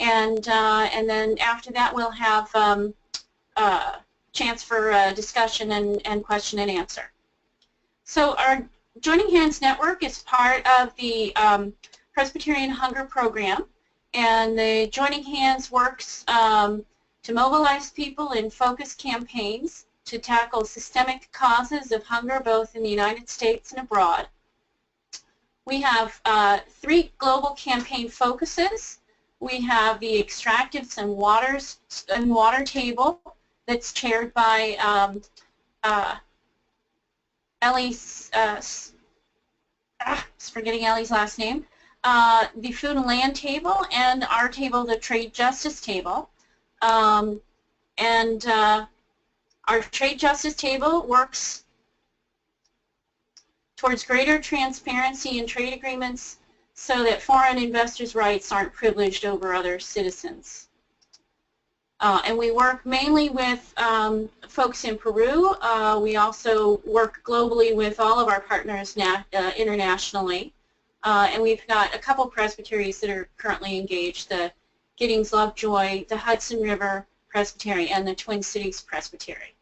and then after that we'll have chance for discussion and question and answer. So our Joining Hands Network is part of the Presbyterian Hunger Program, and the Joining Hands works to mobilize people in focused campaigns to tackle systemic causes of hunger both in the United States and abroad. We have 3 global campaign focuses. We have the Extractives and Water Table that's chaired by Ellie's, forgetting Ellie's last name, the Food and Land Table, and our table, the Trade Justice Table. Our Trade Justice Table works towards greater transparency in trade agreements so that foreign investors' rights aren't privileged over other citizens. And we work mainly with folks in Peru. We also work globally with all of our partners internationally. And we've got a couple presbyteries that are currently engaged, the Giddings Lovejoy, the Hudson River Presbytery, and the Twin Cities Presbytery.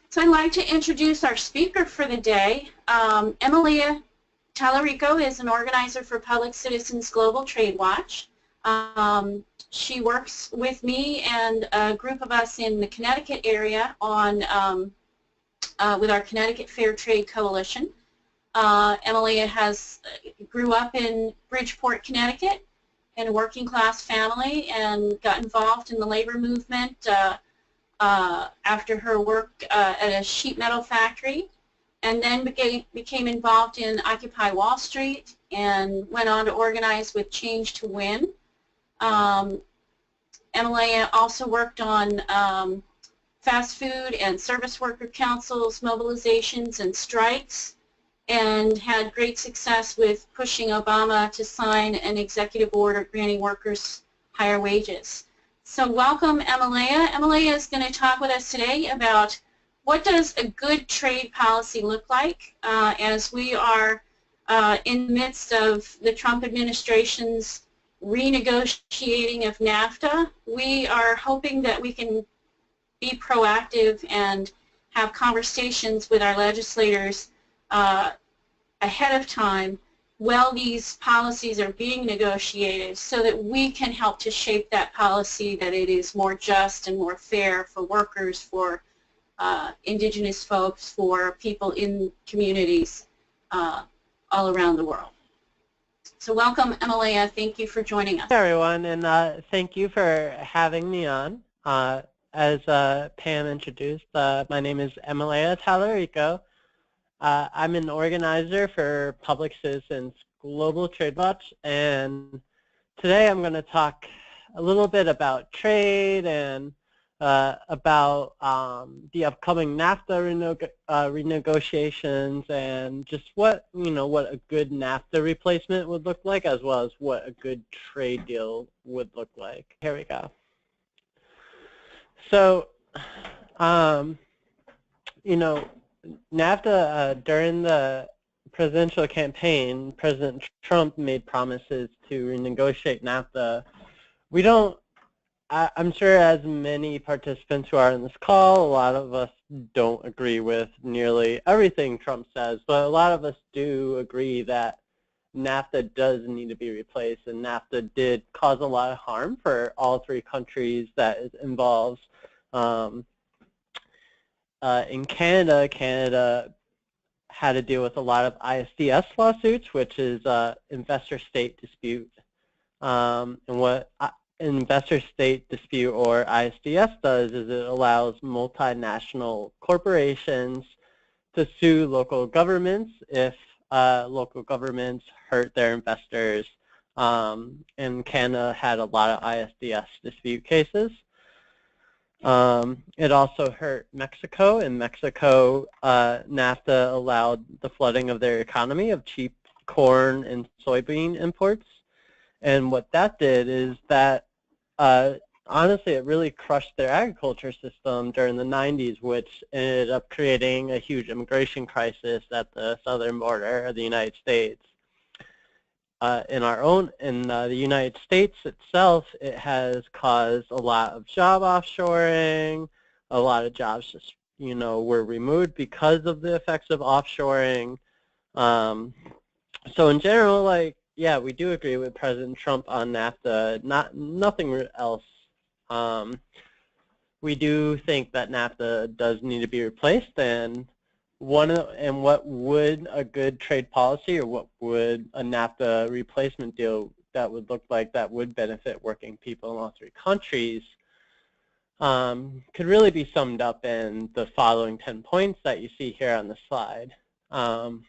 So I'd like to introduce our speaker for the day. Emilia Tallarico is an organizer for Public Citizens Global Trade Watch. She works with me and a group of us in the Connecticut area on with our Connecticut Fair Trade Coalition. Emilia grew up in Bridgeport, Connecticut, in a working class family, and got involved in the labor movement after her work at a sheet metal factory, and then became involved in Occupy Wall Street and went on to organize with Change to Win. Emilia also worked on fast food and service worker councils, mobilizations, and strikes, and had great success with pushing Obama to sign an executive order granting workers higher wages. So welcome, Emilia. Emilia is going to talk with us today about what does a good trade policy look like as we are in the midst of the Trump administration's renegotiating of NAFTA. We are hoping that we can be proactive and have conversations with our legislators ahead of time while these policies are being negotiated, so that we can help to shape that policy that it is more just and more fair for workers, for indigenous folks, for people in communities all around the world. So welcome, Emilia. Thank you for joining us. Hey, everyone, and thank you for having me on. As Pam introduced, my name is Emilia Tallarico. I'm an organizer for Public Citizens Global Trade Watch, and today I'm going to talk a little bit about trade and about the upcoming NAFTA renegotiations, and just what a good NAFTA replacement would look like, as well as what a good trade deal would look like. Here we go. So, NAFTA, during the presidential campaign, President Trump made promises to renegotiate NAFTA. I'm sure as many participants who are in this call, a lot of us don't agree with nearly everything Trump says, but a lot of us do agree that NAFTA does need to be replaced, and NAFTA did cause a lot of harm for all 3 countries that it involves. In Canada, Canada had to deal with a lot of ISDS lawsuits, which is investor-state dispute. And what investor-state dispute, or ISDS, does is it allows multinational corporations to sue local governments if local governments hurt their investors. And Canada had a lot of ISDS dispute cases. It also hurt Mexico. In Mexico, NAFTA allowed the flooding of their economy of cheap corn and soybean imports. And what that did is that, honestly, it really crushed their agriculture system during the 90s, which ended up creating a huge immigration crisis at the southern border of the United States. in the United States itself, it has caused a lot of job offshoring. A lot of jobs just, were removed because of the effects of offshoring. So in general, yeah, we do agree with President Trump on NAFTA. Nothing else. We do think that NAFTA does need to be replaced, and what would a good trade policy, or what would a NAFTA replacement deal that would look like that would benefit working people in all three countries, could really be summed up in the following 10 points that you see here on the slide. And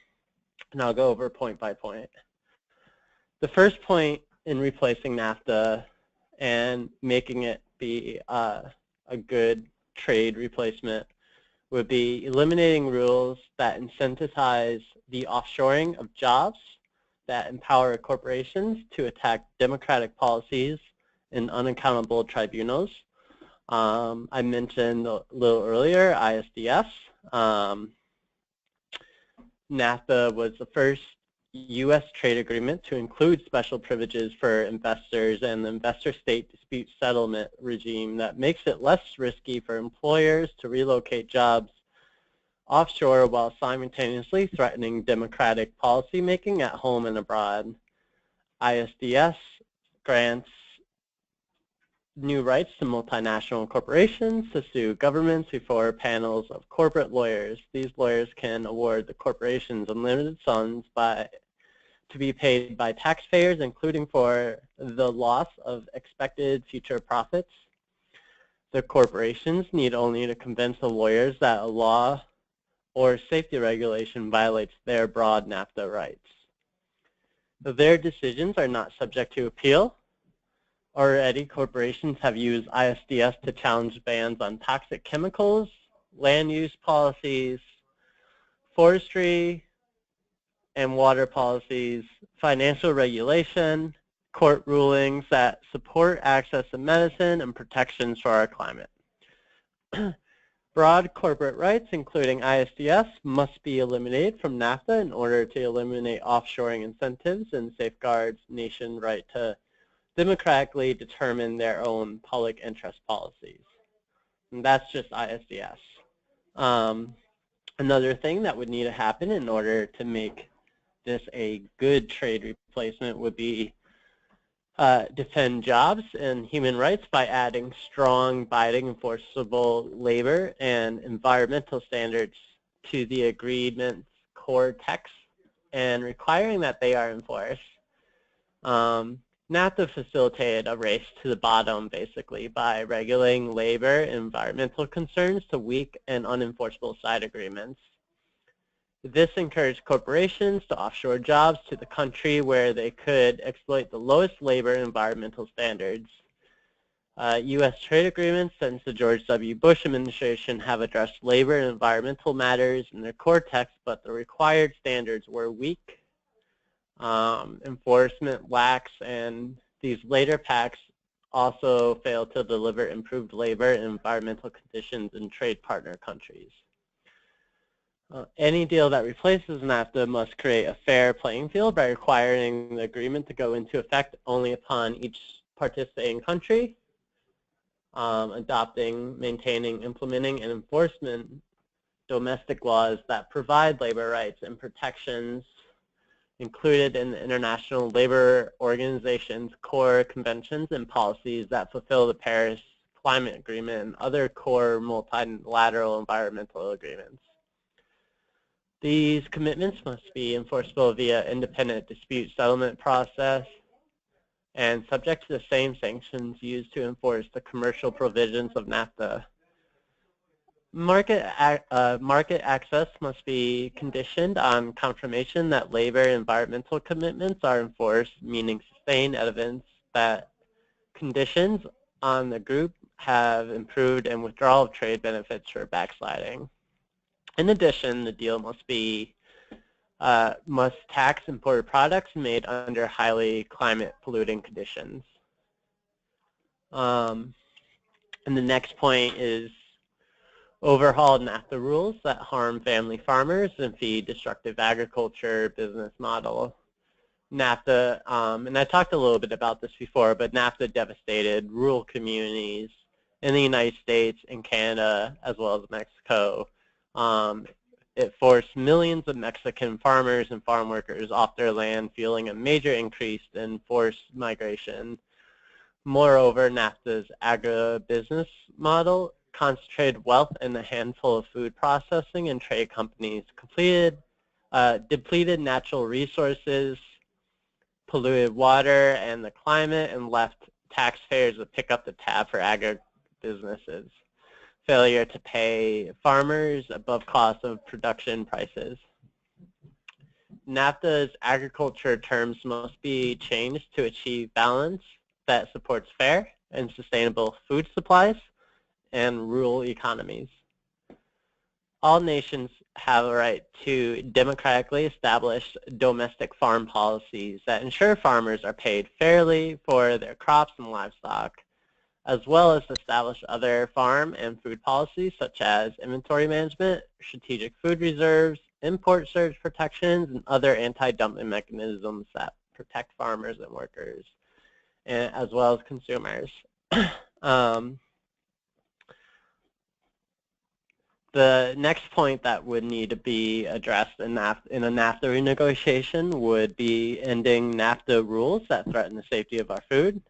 I'll go over point by point. The first point in replacing NAFTA and making it be a good trade replacement would be eliminating rules that incentivize the offshoring of jobs, that empower corporations to attack democratic policies in unaccountable tribunals. I mentioned a little earlier ISDS. NAFTA was the first U.S. trade agreement to include special privileges for investors and the investor-state dispute settlement regime that makes it less risky for employers to relocate jobs offshore while simultaneously threatening democratic policymaking at home and abroad. ISDS grants new rights to multinational corporations to sue governments before panels of corporate lawyers. These lawyers can award the corporations unlimited sums to be paid by taxpayers, including for the loss of expected future profits. The corporations need only to convince the lawyers that a law or safety regulation violates their broad NAFTA rights. Their decisions are not subject to appeal. Already, corporations have used ISDS to challenge bans on toxic chemicals, land use policies, forestry and water policies, financial regulation, court rulings that support access to medicine, and protections for our climate. Broad corporate rights, including ISDS, must be eliminated from NAFTA in order to eliminate offshoring incentives and safeguards nation right to democratically determine their own public interest policies. And that's just ISDS. Another thing that would need to happen in order to make this a good trade replacement would be defend jobs and human rights by adding strong, binding, enforceable labor and environmental standards to the agreement's core text and requiring that they are enforced. NAFTA facilitated a race to the bottom, basically, by regulating labor and environmental concerns to weak and unenforceable side agreements. This encouraged corporations to offshore jobs to the country where they could exploit the lowest labor and environmental standards. U.S. trade agreements since the George W. Bush administration have addressed labor and environmental matters in their core text, but the required standards were weak. Enforcement lax, and these later pacts also failed to deliver improved labor and environmental conditions in trade partner countries. Any deal that replaces NAFTA must create a fair playing field by requiring the agreement to go into effect only upon each participating country, adopting, maintaining, implementing, and enforcement domestic laws that provide labor rights and protections included in the International Labor Organization's core conventions and policies that fulfill the Paris Climate Agreement and other core multilateral environmental agreements. These commitments must be enforceable via independent dispute settlement process and subject to the same sanctions used to enforce the commercial provisions of NAFTA. Market access must be conditioned on confirmation that labor and environmental commitments are enforced, meaning sustained evidence that conditions on the group have improved and withdrawal of trade benefits for backsliding. In addition, the deal must tax imported products made under highly climate polluting conditions. And the next point is overhaul NAFTA rules that harm family farmers and feed destructive agriculture business model. NAFTA, and I talked a little bit about this before, but NAFTA devastated rural communities in the United States and Canada as well as Mexico. It forced millions of Mexican farmers and farm workers off their land, fueling a major increase in forced migration. Moreover, NAFTA's agribusiness model concentrated wealth in a handful of food processing and trade companies, depleted natural resources, polluted water and the climate, and left taxpayers to pick up the tab for agribusinesses. Failure to pay farmers above cost of production prices. NAFTA's agriculture terms must be changed to achieve balance that supports fair and sustainable food supplies and rural economies. All nations have a right to democratically establish domestic farm policies that ensure farmers are paid fairly for their crops and livestock, as well as establish other farm and food policies such as inventory management, strategic food reserves, import surge protections, and other anti-dumping mechanisms that protect farmers and workers, as well as consumers. The next point that would need to be addressed in a NAFTA renegotiation would be ending NAFTA rules that threaten the safety of our food.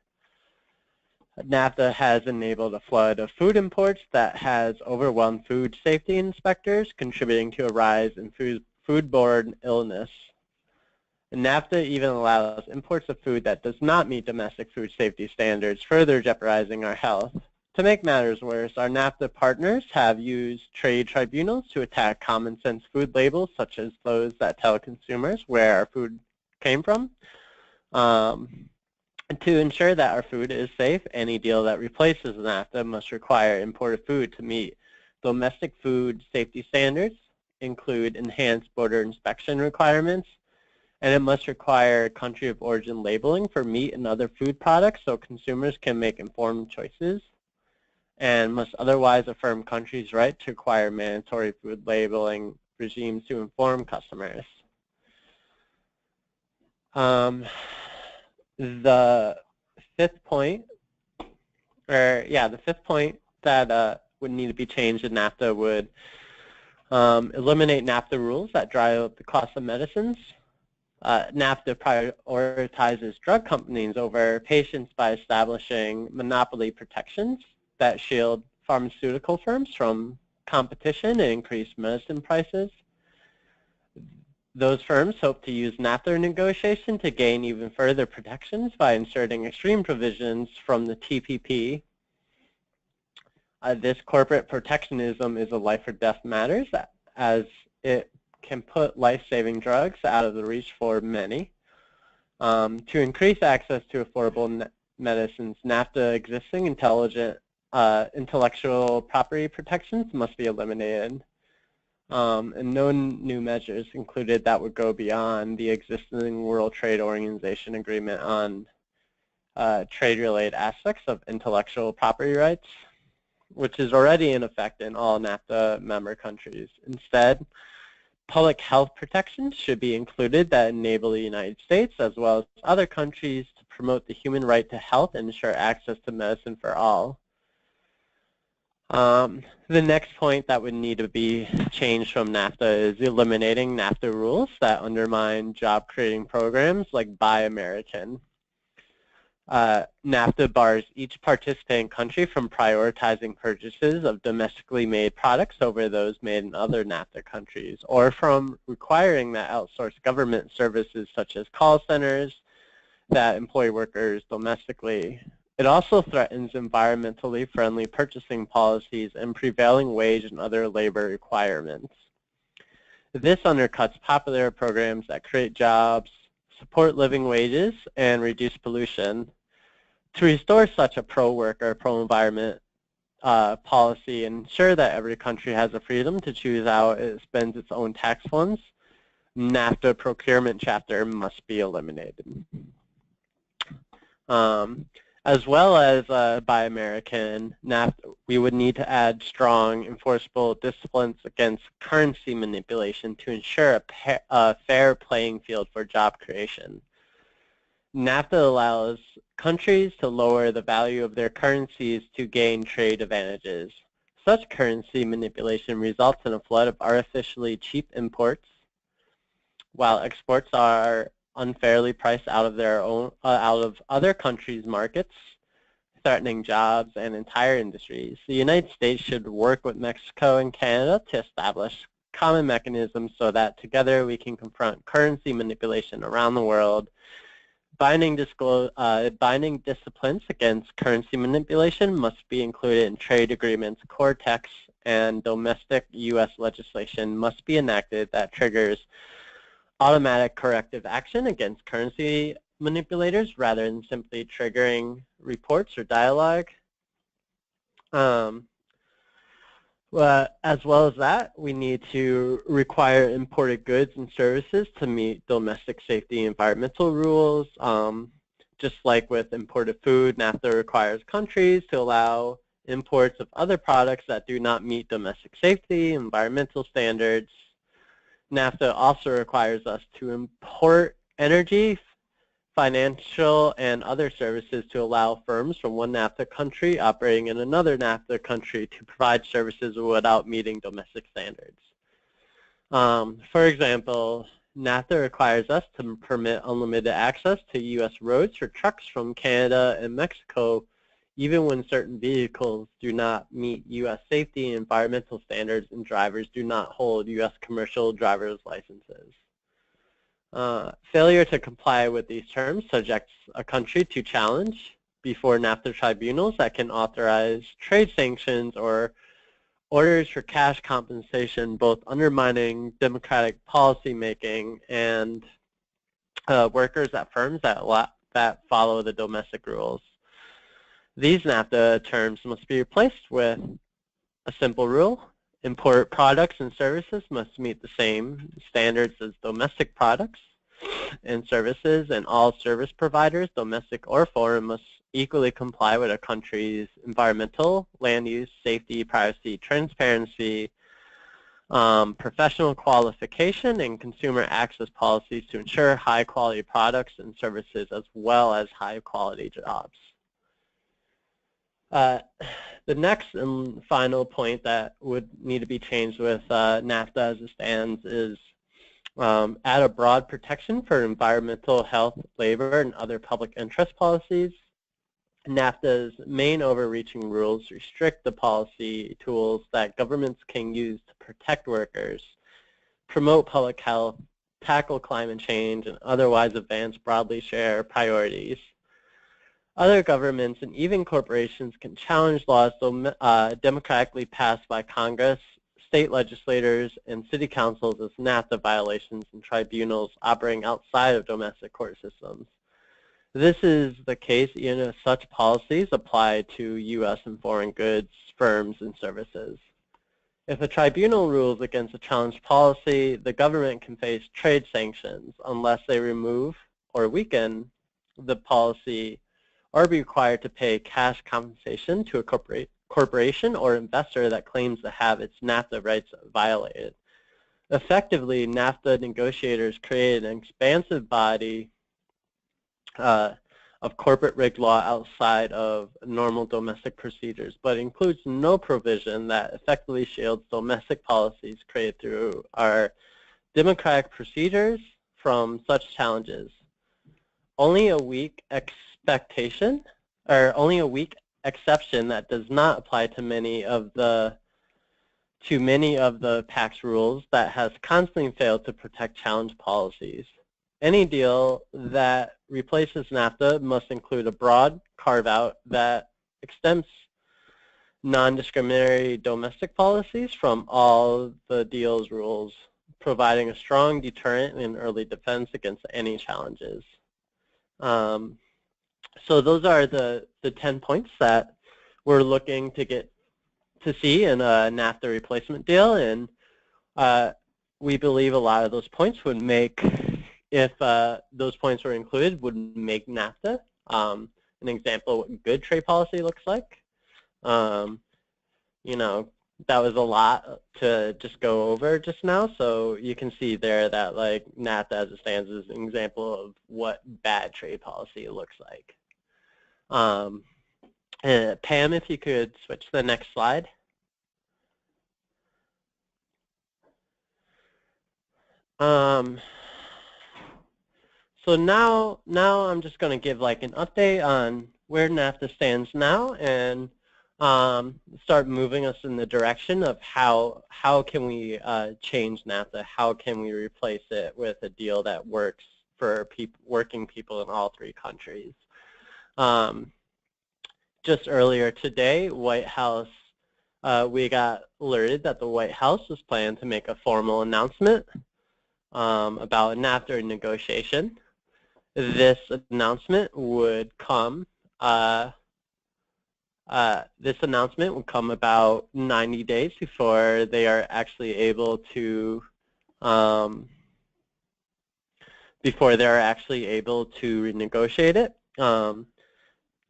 NAFTA has enabled a flood of food imports that has overwhelmed food safety inspectors, contributing to a rise in foodborne illness. NAFTA even allows imports of food that does not meet domestic food safety standards, further jeopardizing our health. To make matters worse, our NAFTA partners have used trade tribunals to attack common sense food labels, such as those that tell consumers where our food came from. To ensure that our food is safe, any deal that replaces NAFTA must require imported food to meet domestic food safety standards, include enhanced border inspection requirements, and it must require country of origin labeling for meat and other food products so consumers can make informed choices, and must otherwise affirm countries' right to require mandatory food labeling regimes to inform customers. The fifth point that would need to be changed in NAFTA would eliminate NAFTA rules that drive up the cost of medicines. NAFTA prioritizes drug companies over patients by establishing monopoly protections that shield pharmaceutical firms from competition and increase medicine prices. Those firms hope to use NAFTA negotiation to gain even further protections by inserting extreme provisions from the TPP. This corporate protectionism is a life or death matters, as it can put life-saving drugs out of the reach for many. To increase access to affordable medicines, NAFTA existing intellectual property protections must be eliminated. And no new measures included that would go beyond the existing World Trade Organization agreement on trade-related aspects of intellectual property rights, which is already in effect in all NAFTA member countries. Instead, public health protections should be included that enable the United States as well as other countries to promote the human right to health and ensure access to medicine for all. The next point that would need to be changed from NAFTA is eliminating NAFTA rules that undermine job-creating programs like Buy American. NAFTA bars each participating country from prioritizing purchases of domestically made products over those made in other NAFTA countries, or from requiring that outsourced government services such as call centers that employ workers domestically. It also threatens environmentally friendly purchasing policies and prevailing wage and other labor requirements. This undercuts popular programs that create jobs, support living wages, and reduce pollution. To restore such a pro-worker, pro-environment policy and ensure that every country has the freedom to choose how it spends its own tax funds, NAFTA procurement chapter must be eliminated. As well as Buy American, NAFTA, we would need to add strong enforceable disciplines against currency manipulation to ensure a fair playing field for job creation. NAFTA allows countries to lower the value of their currencies to gain trade advantages. Such currency manipulation results in a flood of artificially cheap imports, while exports are unfairly priced out of other countries' markets, threatening jobs and entire industries. The United States should work with Mexico and Canada to establish common mechanisms so that together we can confront currency manipulation around the world. Binding disciplines against currency manipulation must be included in trade agreements, core texts, and domestic U.S. legislation must be enacted that triggers automatic corrective action against currency manipulators rather than simply triggering reports or dialogue. As well as that, we need to require imported goods and services to meet domestic safety and environmental rules. Just like with imported food, NAFTA requires countries to allow imports of other products that do not meet domestic safety, environmental standards. NAFTA also requires us to import energy, financial, and other services to allow firms from one NAFTA country operating in another NAFTA country to provide services without meeting domestic standards. For example, NAFTA requires us to permit unlimited access to U.S. roads for trucks from Canada and Mexico, even when certain vehicles do not meet U.S. safety and environmental standards and drivers do not hold U.S. commercial driver's licenses. Failure to comply with these terms subjects a country to challenge before NAFTA tribunals that can authorize trade sanctions or orders for cash compensation, both undermining democratic policy making and workers at firms that follow the domestic rules. These NAFTA terms must be replaced with a simple rule. Import products and services must meet the same standards as domestic products and services, and all service providers, domestic or foreign, must equally comply with a country's environmental, land use, safety, privacy, transparency, professional qualification, and consumer access policies to ensure high-quality products and services as well as high-quality jobs. The next and final point that would need to be changed with NAFTA as it stands is add a broad protection for environmental, health, labor, and other public interest policies. NAFTA's main overreaching rules restrict the policy tools that governments can use to protect workers, promote public health, tackle climate change, and otherwise advance broadly shared priorities. Other governments and even corporations can challenge laws democratically passed by Congress, state legislators, and city councils as NAFTA violations in tribunals operating outside of domestic court systems. This is the case even if such policies apply to U.S. and foreign goods, firms, and services. If a tribunal rules against a challenged policy, the government can face trade sanctions unless they remove or weaken the policy or be required to pay cash compensation to a corporation or investor that claims to have its NAFTA rights violated. Effectively, NAFTA negotiators created an expansive body of corporate rig law outside of normal domestic procedures, but includes no provision that effectively shields domestic policies created through our democratic procedures from such challenges. Only a weak exception that does not apply to many of the PAC's rules that has constantly failed to protect challenged policies. Any deal that replaces NAFTA must include a broad carve-out that extends non-discriminatory domestic policies from all the deal's rules, providing a strong deterrent and early defense against any challenges. So those are the 10 points that we're looking to see in a NAFTA replacement deal, and we believe a lot of those points would make, if those points were included, would make NAFTA an example of what good trade policy looks like. You know, that was a lot to just go over just now. So you can see there that like NAFTA as it stands is an example of what bad trade policy looks like. Pam, if you could switch to the next slide. So now I'm just going to give like an update on where NAFTA stands now and start moving us in the direction of how can we change NAFTA, how can we replace it with a deal that works for working people in all three countries. Just earlier today, White House, we got alerted that the White House was planning to make a formal announcement about a NAFTA negotiation. This announcement would come. This announcement would come about 90 days before they are actually able to renegotiate it.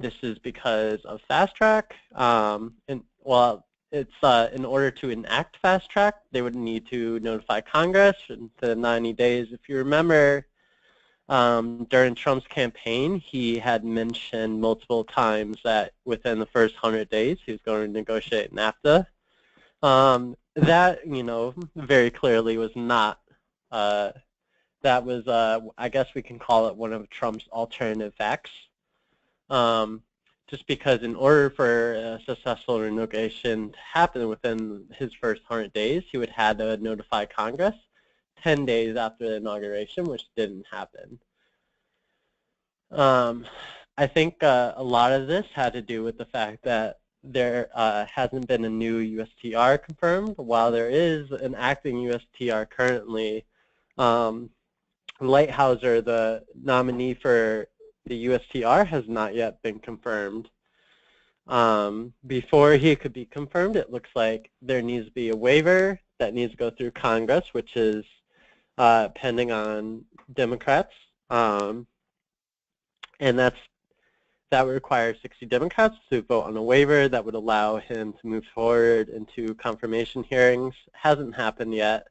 This is because of fast track, and well, it's in order to enact fast track, they would need to notify Congress in the 90 days. If you remember, during Trump's campaign, he had mentioned multiple times that within the first 100 days he was going to negotiate NAFTA. That, very clearly was not. That was, I guess we can call it one of Trump's alternative facts. Just because in order for a successful renegotiation to happen within his first 100 days, he would have to notify Congress 10 days after the inauguration, which didn't happen. I think a lot of this had to do with the fact that there hasn't been a new USTR confirmed. While there is an acting USTR currently, Lighthouser, the nominee for the USTR, has not yet been confirmed. Before he could be confirmed, it looks like there needs to be a waiver that needs to go through Congress, which is pending on Democrats, and that would require 60 Democrats to vote on a waiver that would allow him to move forward into confirmation hearings. Hasn't happened yet,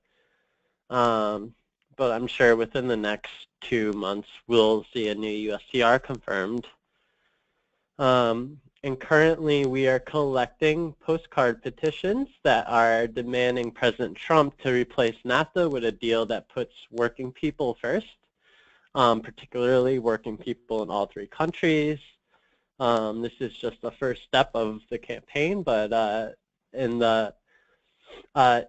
but I'm sure within the next 2 months we'll see a new USTR confirmed. And currently we are collecting postcard petitions that are demanding President Trump to replace NAFTA with a deal that puts working people first, particularly working people in all three countries. This is just the first step of the campaign, but in the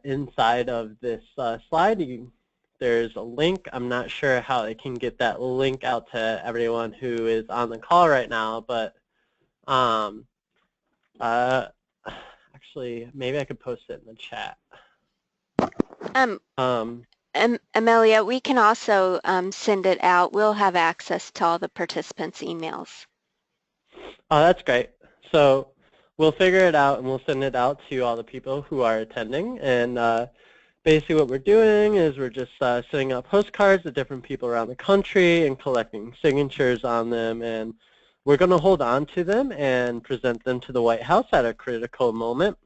inside of this slide, there's a link. I'm not sure how I can get that link out to everyone who is on the call right now, but actually, maybe I could post it in the chat. Amelia, we can also send it out. We'll have access to all the participants' emails. Oh, that's great. So we'll figure it out and we'll send it out to all the people who are attending. And basically what we're doing is we're just sending out postcards to different people around the country and collecting signatures on them. And we're going to hold on to them and present them to the White House at a critical moment.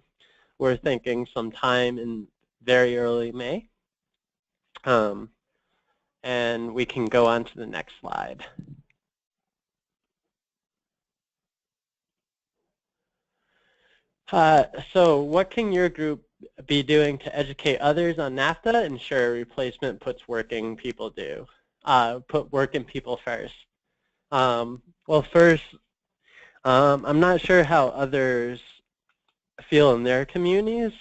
We're thinking sometime in very early May. And we can go on to the next slide. So what can your group be doing to educate others on NAFTA and ensure a replacement puts working people put working people first? Well, first, I'm not sure how others feel in their communities.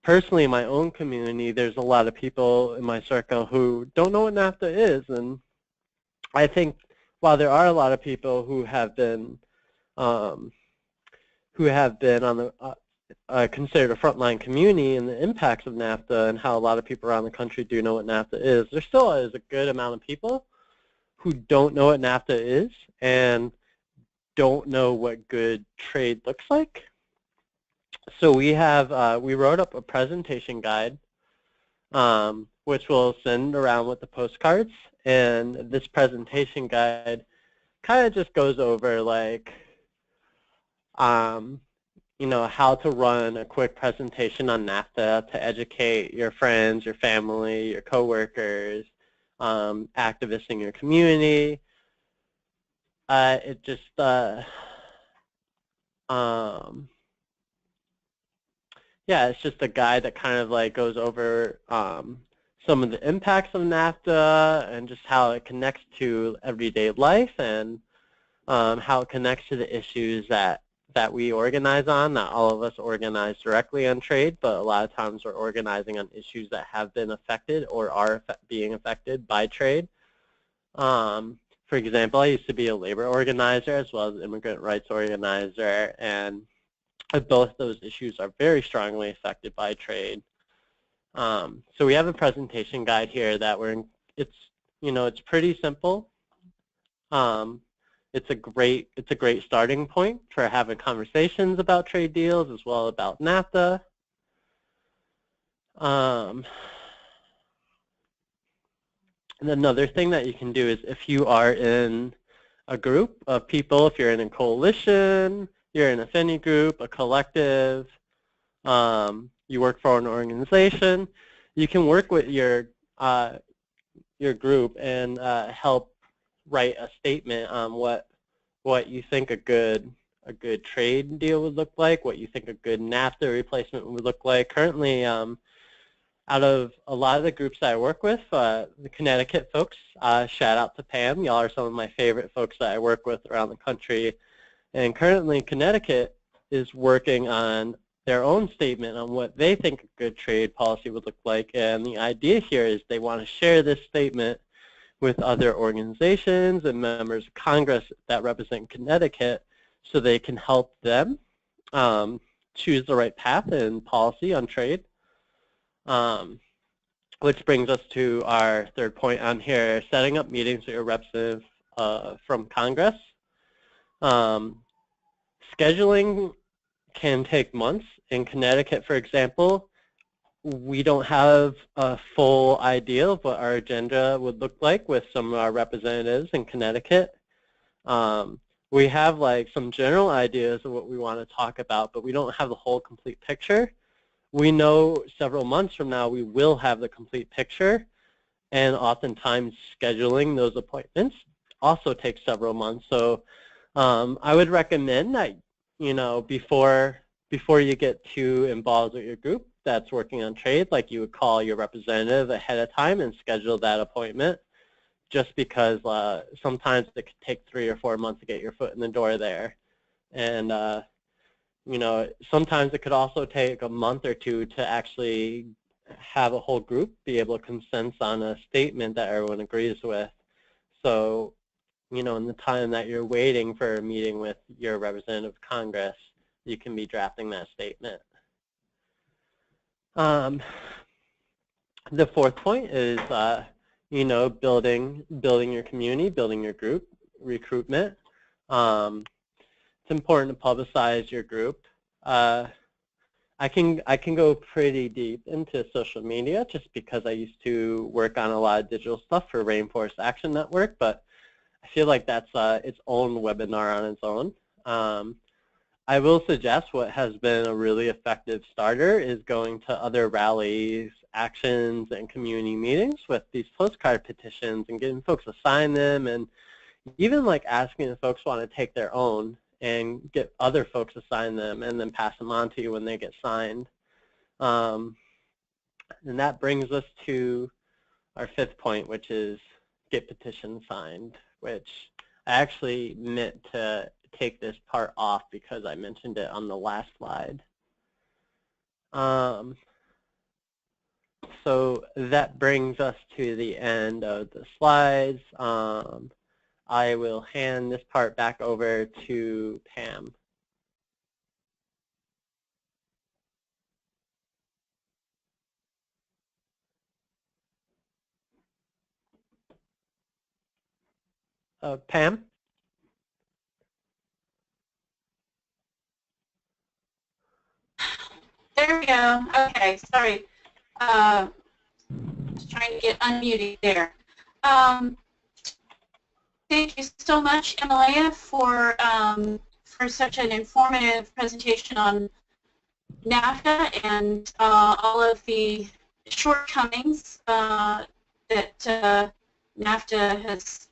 Personally, in my own community, there's a lot of people in my circle who don't know what NAFTA is, and I think while there are a lot of people who have been on the considered a frontline community and the impacts of NAFTA and how a lot of people around the country do know what NAFTA is, there still is a good amount of people who don't know what NAFTA is and don't know what good trade looks like. So we wrote up a presentation guide, which we'll send around with the postcards. And this presentation guide kind of just goes over like how to run a quick presentation on NAFTA to educate your friends, your family, your coworkers, activists in your community. It just, yeah, it's just a guide that kind of like goes over some of the impacts of NAFTA and just how it connects to everyday life and how it connects to the issues that we organize on. Not all of us organize directly on trade, but a lot of times we're organizing on issues that have been affected or are being affected by trade. For example, I used to be a labor organizer as well as immigrant rights organizer, and both those issues are very strongly affected by trade. So we have a presentation guide here that it's pretty simple. It's a great starting point for having conversations about trade deals as well about NAFTA. And another thing that you can do is if you are in a group of people, if you're in a coalition, you're in an affinity group, a collective, you work for an organization, you can work with your group and help write a statement on what you think a good trade deal would look like, what you think a good NAFTA replacement would look like. Currently, out of a lot of the groups that I work with, the Connecticut folks, shout out to Pam. Y'all are some of my favorite folks that I work with around the country. And currently, Connecticut is working on their own statement on what they think a good trade policy would look like. And the idea here is they want to share this statement with other organizations and members of Congress that represent Connecticut so they can help them choose the right path and policy on trade. Which brings us to our third point on here, setting up meetings with your representative from Congress. Scheduling can take months. In Connecticut, for example, we don't have a full idea of what our agenda would look like with some of our representatives in Connecticut. We have like some general ideas of what we want to talk about, but we don't have the whole complete picture. We know several months from now we will have the complete picture, and oftentimes scheduling those appointments also takes several months. So I would recommend that before you get too involved with your group that's working on trade, like you would call your representative ahead of time and schedule that appointment, just because sometimes it could take 3 or 4 months to get your foot in the door there. And sometimes it could also take a month or two to actually have a whole group be able to consensus on a statement that everyone agrees with. So, in the time that you're waiting for a meeting with your representative of Congress, you can be drafting that statement. The fourth point is, building your community, building your group, recruitment. It's important to publicize your group. I can go pretty deep into social media just because I used to work on a lot of digital stuff for Rainforest Action Network, but I feel like that's its own webinar on its own. I will suggest what has been a really effective starter is going to other rallies, actions, and community meetings with these postcard petitions and getting folks to sign them, and even like asking if folks want to take their own and get other folks to sign them and then pass them on to you when they get signed. And that brings us to our fifth point, which is get petitions signed, which I actually meant to take this part off because I mentioned it on the last slide. So that brings us to the end of the slides. I will hand this part back over to Pam. Pam? There we go. Okay, sorry. Just trying to get unmuted there. Thank you so much, Emilia, for for such an informative presentation on NAFTA and all of the shortcomings that NAFTA has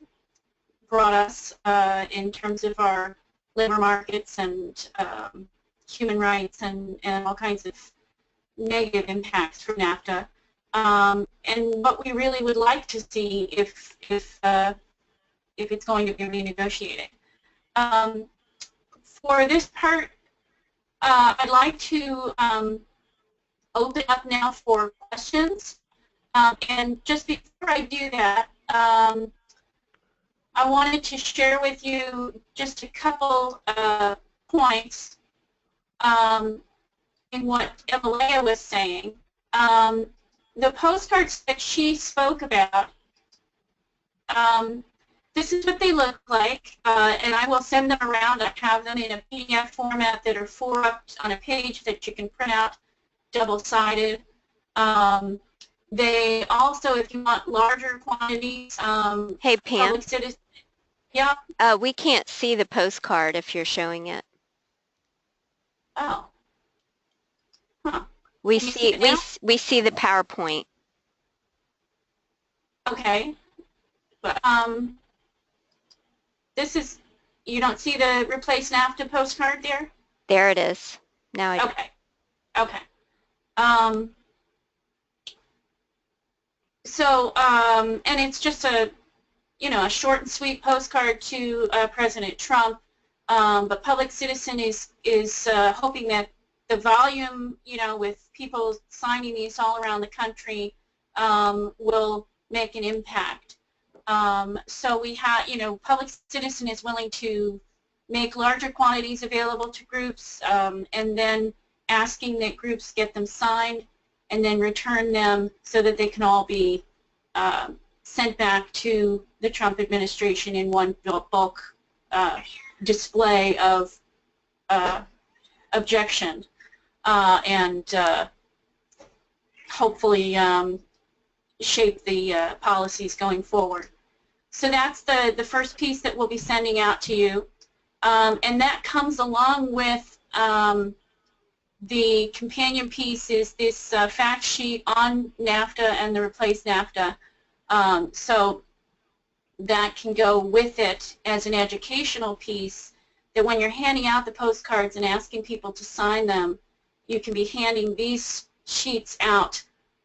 brought us in terms of our labor markets and human rights and all kinds of negative impacts from NAFTA. And what we really would like to see if it's going to be renegotiated. For this part, I'd like to open up now for questions. And just before I do that, I wanted to share with you just a couple points in what Emilia was saying. The postcards that she spoke about, this is what they look like, and I will send them around. I have them in a PDF format that are 4 up on a page that you can print out double-sided. They also, if you want larger quantities, Hey, Pam. Yeah. We can't see the postcard if you're showing it. Oh. Huh. We see the PowerPoint. Okay. But this is, you don't see the Replace NAFTA postcard there? There it is. Now I do. Okay. Okay. So, and it's just a, you know, a short and sweet postcard to President Trump. But Public Citizen is hoping that the volume, you know, with people signing these all around the country will make an impact. So we have, you know, Public Citizen is willing to make larger quantities available to groups and then asking that groups get them signed and then return them so that they can all be sent back to the Trump administration in one bulk display of objection and hopefully shape the policies going forward. So that's the first piece that we'll be sending out to you. And that comes along with the companion piece is this fact sheet on NAFTA and the Replace NAFTA. So that can go with it as an educational piece that when you're handing out the postcards and asking people to sign them, you can be handing these sheets out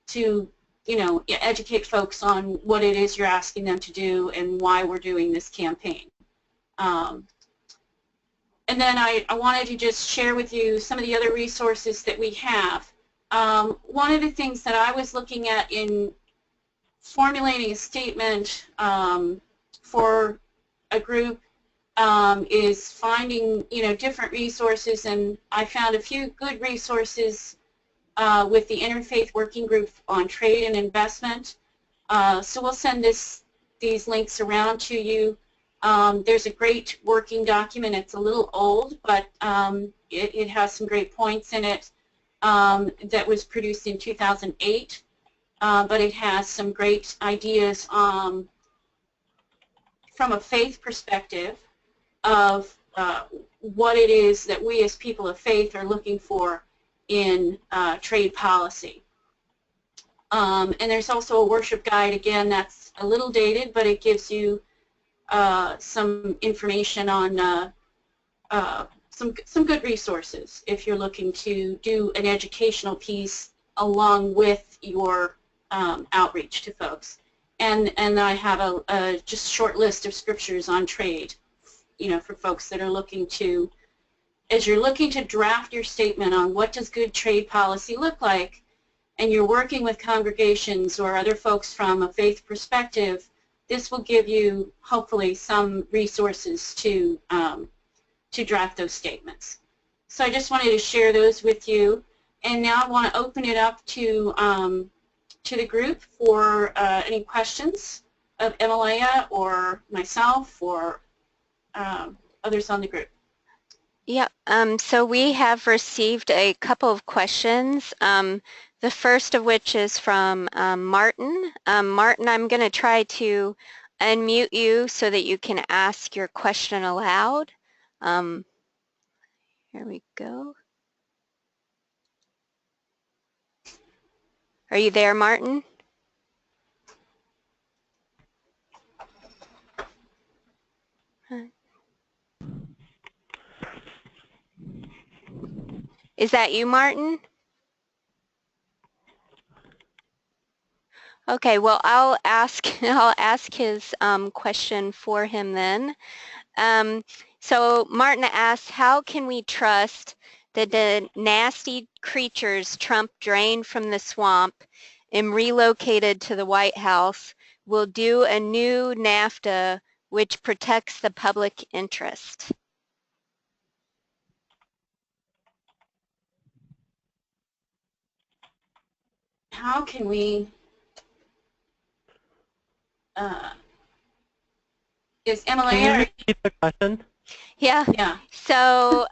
to, you know, educate folks on what it is you're asking them to do and why we're doing this campaign. And then I wanted to just share with you some of the other resources that we have. One of the things that I was looking at in formulating a statement for a group is finding, you know, different resources, and I found a few good resources with the Interfaith Working Group on Trade and Investment. So we'll send these links around to you. There's a great working document. It's a little old, but it has some great points in it that was produced in 2008. But it has some great ideas from a faith perspective of what it is that we as people of faith are looking for in trade policy. And there's also a worship guide, again, that's a little dated, but it gives you some information on some good resources if you're looking to do an educational piece along with your outreach to folks. And I have a just short list of scriptures on trade, you know, for folks that are looking to, as you're looking to draft your statement on what does good trade policy look like, and you're working with congregations or other folks from a faith perspective, this will give you hopefully some resources to draft those statements. So I just wanted to share those with you, and now I want to open it up to the group for any questions of Emilia or myself or others on the group. Yeah, so we have received a couple of questions. The first of which is from Martin. Martin, I'm going to try to unmute you so that you can ask your question aloud. Here we go. Are you there, Martin? Is that you, Martin? Okay, well, I'll ask his question for him then. So Martin asks, how can we trust that the nasty creatures Trump drained from the swamp and relocated to the White House will do a new NAFTA which protects the public interest? How can we, is Emily? Can you repeat the question? Yeah. Yeah. So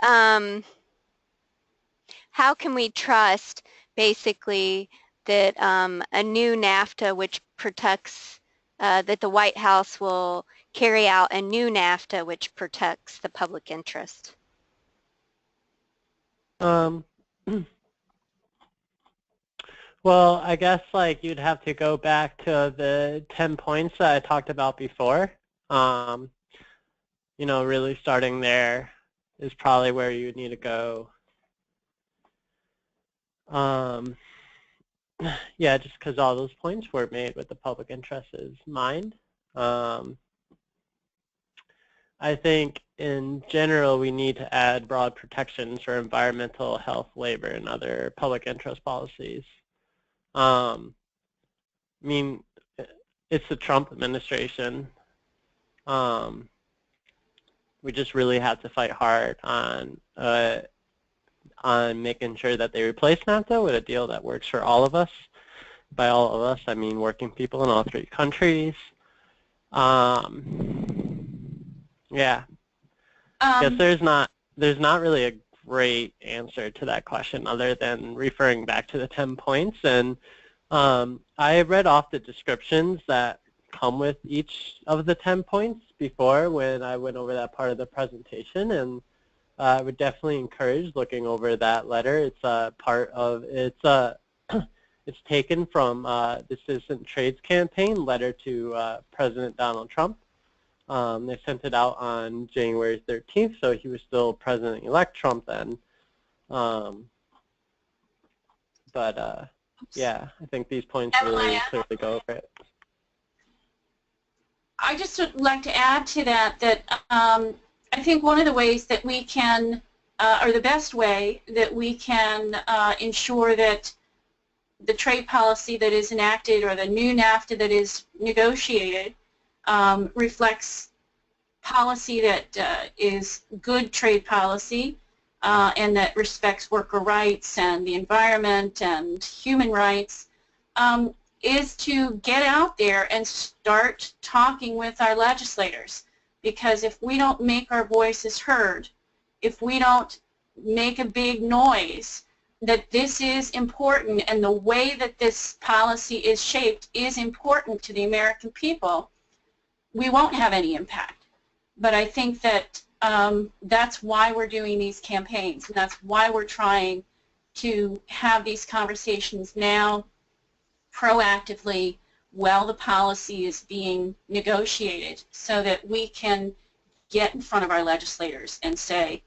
how can we trust basically that a new NAFTA which protects, that the White House will carry out a new NAFTA which protects the public interest? Well, I guess like you'd have to go back to the 10 points that I talked about before. You know, really starting there is probably where you need to go. Yeah, just because all those points were made with the public interest in mind. I think in general we need to add broad protections for environmental, health, labor, and other public interest policies. I mean, it's the Trump administration. We just really have to fight hard on making sure that they replace NAFTA with a deal that works for all of us. By all of us, I mean working people in all 3 countries. Yeah. I guess there's not really a great answer to that question other than referring back to the 10 points. And I read off the descriptions that come with each of the 10 points before when I went over that part of the presentation, and I would definitely encourage looking over that letter. It's part of it's taken from the Citizen Trades Campaign letter to President Donald Trump. They sent it out on January 13th, so he was still President-elect Trump then. Yeah, I think these points really clearly go over it. I just would like to add to that I think one of the ways that we can, or the best way that we can ensure that the trade policy that is enacted or the new NAFTA that is negotiated reflects policy that is good trade policy and that respects worker rights and the environment and human rights, is to get out there and start talking with our legislators. Because if we don't make our voices heard, if we don't make a big noise that this is important and the way that this policy is shaped is important to the American people, we won't have any impact. But I think that that's why we're doing these campaigns, and that's why we're trying to have these conversations now proactively while the policy is being negotiated, so that we can get in front of our legislators and say,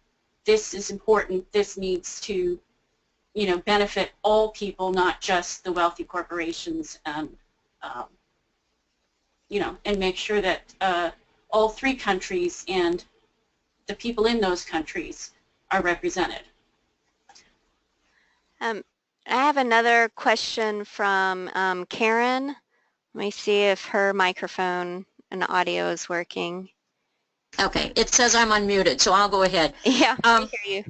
this is important, this needs to, you know, benefit all people, not just the wealthy corporations, and you know, and make sure that all 3 countries and the people in those countries are represented. I have another question from Karen. Let me see if her microphone and audio is working. Okay, it says I'm unmuted, so I'll go ahead. Yeah, I hear you.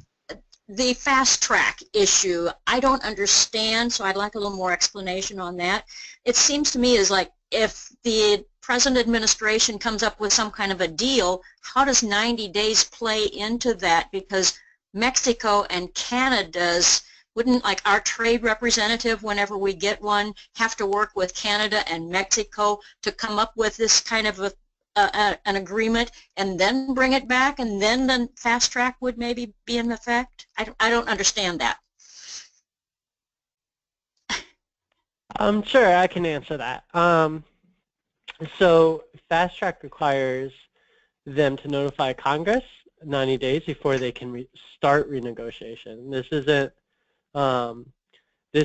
The fast track issue, I don't understand, so I'd like a little more explanation on that. It seems to me as like if the present administration comes up with some kind of a deal, how does 90 days play into that? Because Mexico and Canada's, wouldn't like our trade representative, whenever we get one, have to work with Canada and Mexico to come up with this kind of an agreement and then bring it back, and then the fast track would maybe be in effect? I don't understand that. Sure, I can answer that. So fast track requires them to notify Congress 90 days before they can start renegotiation. This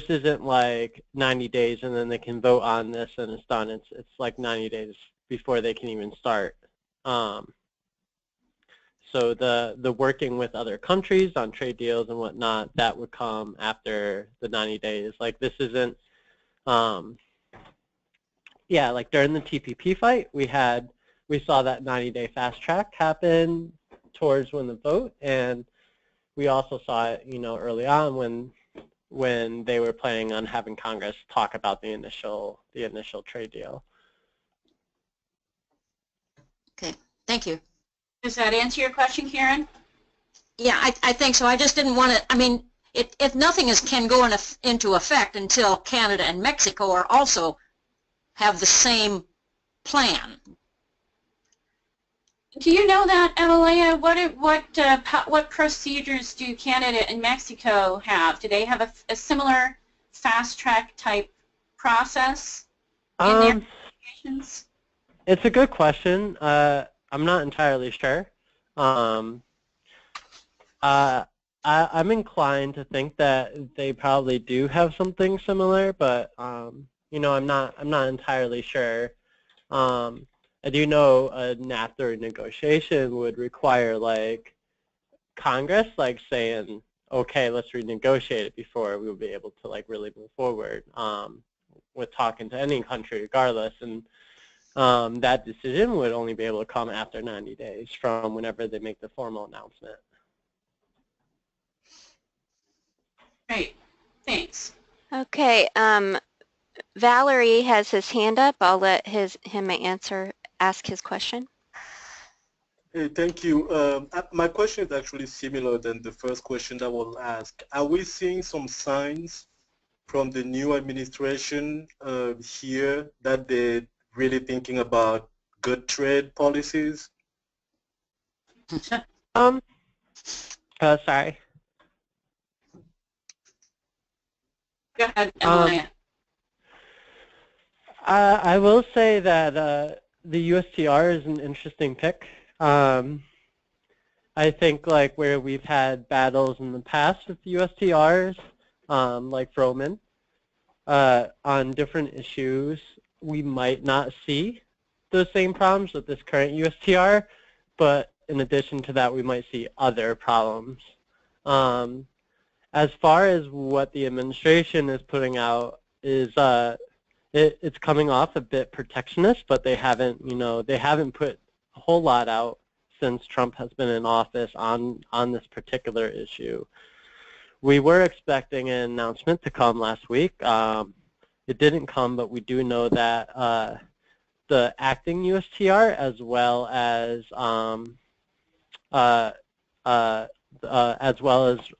isn't like 90 days and then they can vote on this and it's done. It's like 90 days before they can even start. So the working with other countries on trade deals and whatnot, that would come after the 90 days. Like this isn't, yeah, like during the TPP fight, we saw that 90-day fast track happen towards when the vote, and we also saw it, early on when they were planning on having Congress talk about the initial trade deal. Okay, thank you. Does that answer your question, Karen? Yeah, I think so. I just didn't want to, I mean, if nothing can go into effect until Canada and Mexico are also have the same plan. Do you know that, Emalea? What procedures do Canada and Mexico have? Do they have a similar fast track type process in their negotiations? It's a good question. I'm not entirely sure. I'm inclined to think that they probably do have something similar, but I'm not entirely sure. I do know a NAFTA negotiation would require like Congress like saying, okay, let's renegotiate it before we will be able to like really move forward with talking to any country regardless, and that decision would only be able to come after 90 days from whenever they make the formal announcement. Great, thanks. Okay, Valerie has his hand up. I'll let him ask his question. Hey, thank you. My question is actually similar than the first question that was asked. Are we seeing some signs from the new administration here that they're really thinking about good trade policies? Sorry. Go ahead, Emalea. I will say that the USTR is an interesting pick. I think like where we've had battles in the past with USTRs, like Froman, on different issues, we might not see those same problems with this current USTR, but in addition to that, we might see other problems. As far as what the administration is putting out is it's coming off a bit protectionist, but they haven't put a whole lot out since Trump has been in office on this particular issue. We were expecting an announcement to come last week. It didn't come, but we do know that the acting USTR as well as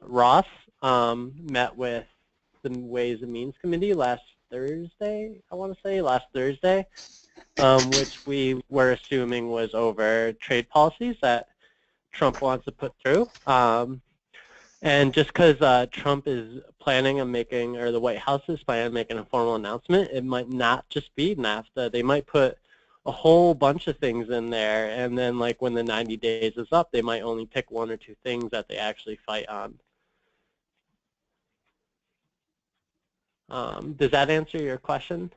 Ross met with the Ways and Means Committee last Thursday, which we were assuming was over trade policies that Trump wants to put through. And just because Trump is planning on making, or the White House is planning on making a formal announcement, it might not just be NAFTA. They might put a whole bunch of things in there, and then like when the 90 days is up, they might only pick one or two things that they actually fight on. Does that answer your question?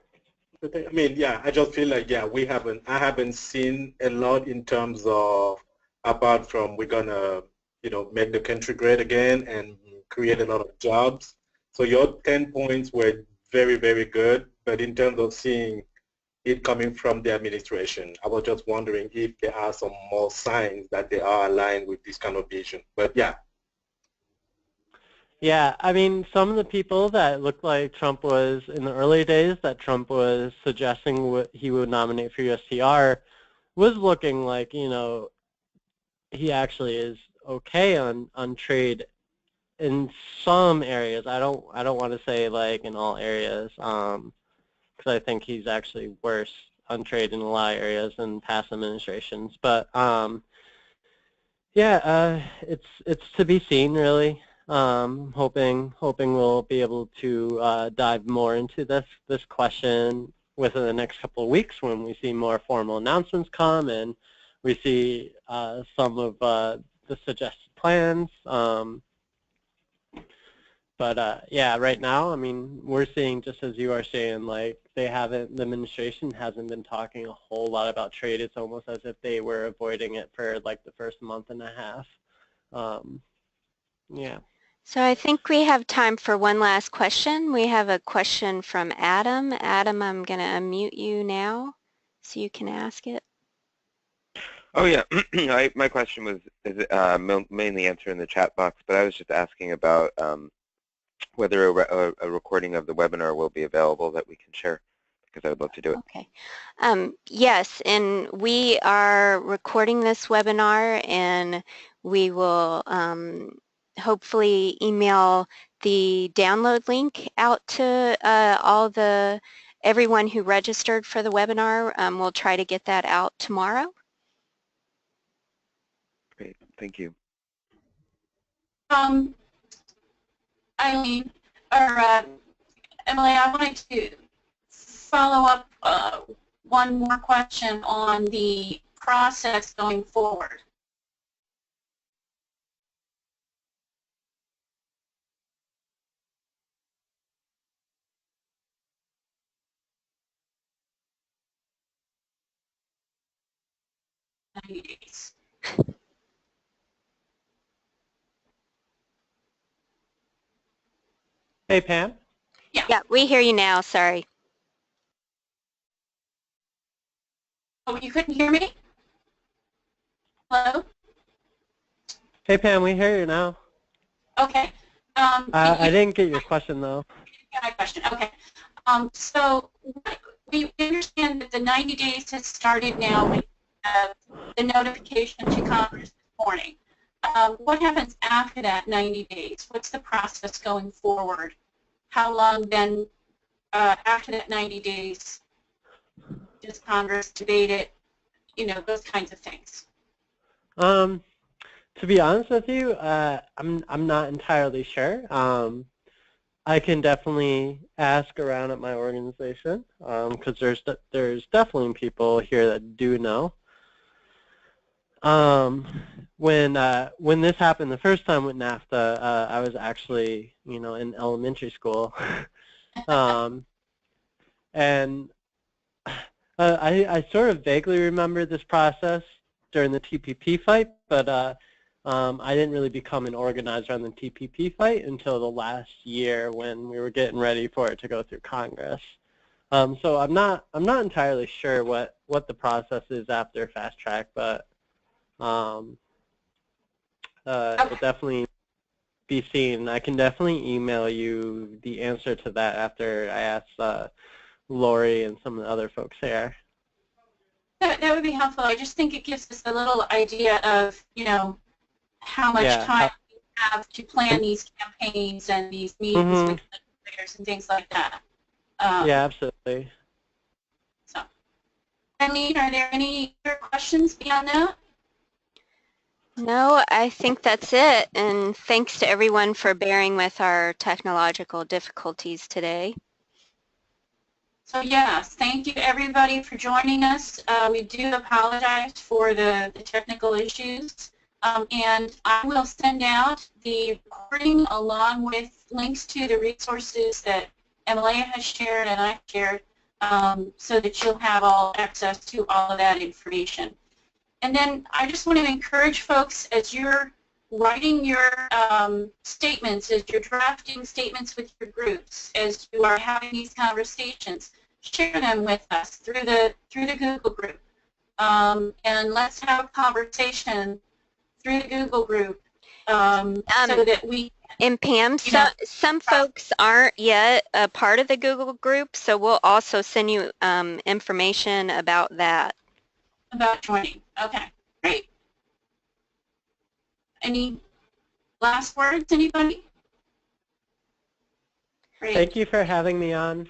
I mean, yeah, I just feel like, yeah, I haven't seen a lot in terms of, apart from we're gonna, make the country great again and create a lot of jobs. So your 10 points were very, very good, but in terms of seeing it coming from the administration, I was just wondering if there are some more signs that they are aligned with this kind of vision. But yeah. Yeah, I mean, some of the people that looked like Trump was, in the early days, that Trump was suggesting what he would nominate for USTR was looking like, he actually is okay on trade in some areas. I don't want to say like in all areas, because I think he's actually worse on trade in a lot of areas in past administrations. But yeah, it's to be seen, really. Hoping we'll be able to dive more into this question within the next couple of weeks when we see more formal announcements come and we see some of the suggested plans. But yeah, right now, I mean, we're seeing, just as you are saying, like the administration hasn't been talking a whole lot about trade. It's almost as if they were avoiding it for like the first month and a half. Yeah. So I think we have time for one last question. We have a question from Adam. Adam, I'm going to unmute you now so you can ask it. Oh yeah, my question was mainly answered in the chat box, but I was just asking about whether a recording of the webinar will be available that we can share, because I would love to do it. Okay. Yes, and we are recording this webinar, and we will hopefully email the download link out to everyone who registered for the webinar. We'll try to get that out tomorrow. Great, thank you. Eileen, or Emily, I wanted to follow up one more question on the process going forward. Hey, Pam? Yeah, we hear you now, sorry. Oh, you couldn't hear me? Hello? Hey, Pam, we hear you now. Okay. I didn't get your question, though. Yeah, my question. Okay. So we understand that the 90 days has started now with the notification to Congress this morning. What happens after that 90 days? What's the process going forward? How long then, after that 90 days, does Congress debate it? You know, those kinds of things. To be honest with you, I'm not entirely sure. I can definitely ask around at my organization because there's definitely people here that do know. When this happened the first time with NAFTA, I was actually, you know, in elementary school, and I sort of vaguely remember this process during the TPP fight, but I didn't really become an organizer on the TPP fight until the last year when we were getting ready for it to go through Congress. So I'm not entirely sure what the process is after fast track, but it'll definitely be seen. I can definitely email you the answer to that after I ask Lori and some of the other folks there. That would be helpful. I just think it gives us a little idea of, you know, how much time we have to plan these campaigns and these meetings with legislators and things like that. Yeah, absolutely. So, Eileen, are there any other questions beyond that? No, I think that's it. And thanks to everyone for bearing with our technological difficulties today. So yes, thank you everybody for joining us. We do apologize for the technical issues. And I will send out the recording along with links to the resources that Emilia has shared and I've shared so that you'll have all access to all of that information. And then I just want to encourage folks as you're writing your statements, as you're drafting statements with your groups, as you are having these conversations, share them with us through the Google group. And let's have a conversation through the Google group so that we... And Pam, some folks aren't yet a part of the Google group, so we'll also send you information about that. About joining. Okay, great. Any last words, anybody? Great. Thank you for having me on.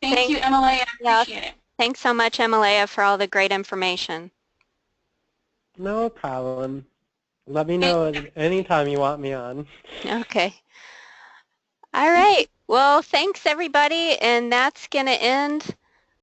Thank you, Emily. I appreciate it. Thanks so much, Emalea, for all the great information. No problem. Let me know anytime you want me on. Okay. All right. Well, thanks everybody, and that's going to end